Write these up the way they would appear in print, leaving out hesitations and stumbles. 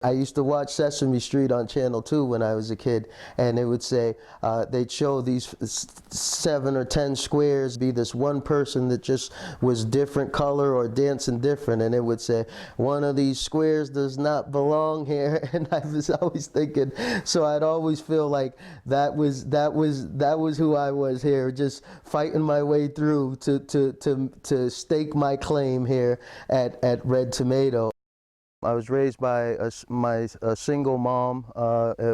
I used to watch Sesame Street on Channel 2 when I was a kid, and it would say, they'd show these 7 or 10 squares, be this one person that just was different color or dancing different, and it would say, one of these squares does not belong here, and I was always thinking, so I'd always feel like that was who I was here, just fighting my way through to stake my claim here at Red Tomato. I was raised by a single mom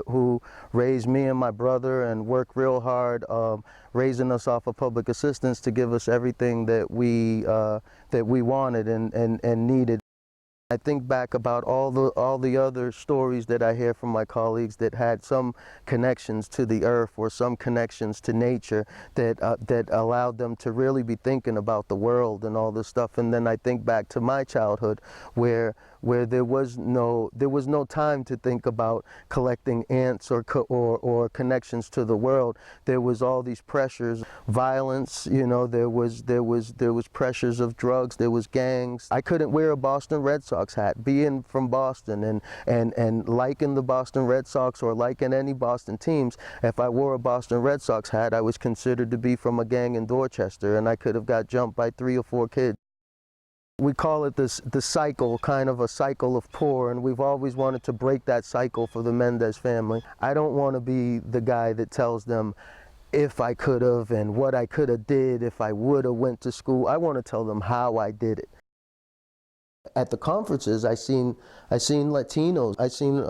who raised me and my brother and worked real hard raising us off of public assistance to give us everything that we wanted and needed. I think back about all the other stories that I hear from my colleagues that had some connections to the earth or some connections to nature that allowed them to really be thinking about the world and all this stuff. And then I think back to my childhood where there was no time to think about collecting ants or connections to the world. There was all these pressures, violence, you know, there was pressures of drugs, there was gangs. I couldn't wear a Boston Red Sox hat, being from Boston and liking the Boston Red Sox or liking any Boston teams. If I wore a Boston Red Sox hat, I was considered to be from a gang in Dorchester, and I could have got jumped by 3 or 4 kids. We call it the cycle, kind of a cycle of poor, and we've always wanted to break that cycle for the Mendez family. I don't want to be the guy that tells them if I could have and what I could have did if I would have went to school. I want to tell them how I did it. At the conferences, I seen Latinos, I seen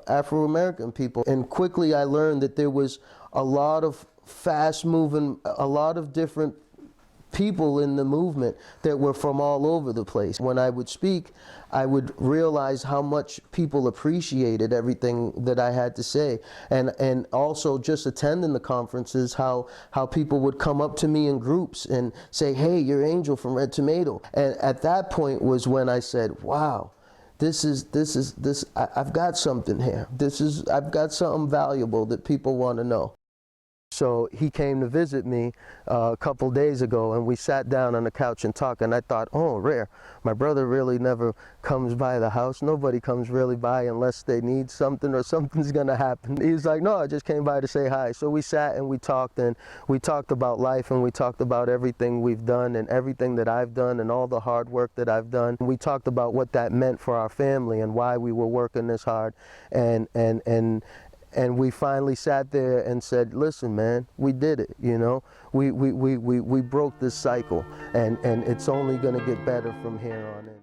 Afro-American people, and quickly I learned that there was a lot of fast-moving, a lot of different people in the movement that were from all over the place. When I would speak, I would realize how much people appreciated everything that I had to say, and also just attending the conferences, how people would come up to me in groups and say, "Hey, you're Angel from Red Tomato." And at that point was when I said, "Wow, I've got something here. I've got something valuable that people want to know." So he came to visit me a couple days ago, and we sat down on the couch and talked, and I thought, oh, rare. My brother really never comes by the house. Nobody comes really by unless they need something or something's going to happen. He's like, no, I just came by to say hi. So we sat and we talked about life, and we talked about everything we've done and everything that I've done and all the hard work that I've done. We talked about what that meant for our family and why we were working this hard, and we finally sat there and said, listen, man, we did it, you know? We broke this cycle, and it's only going to get better from here on in.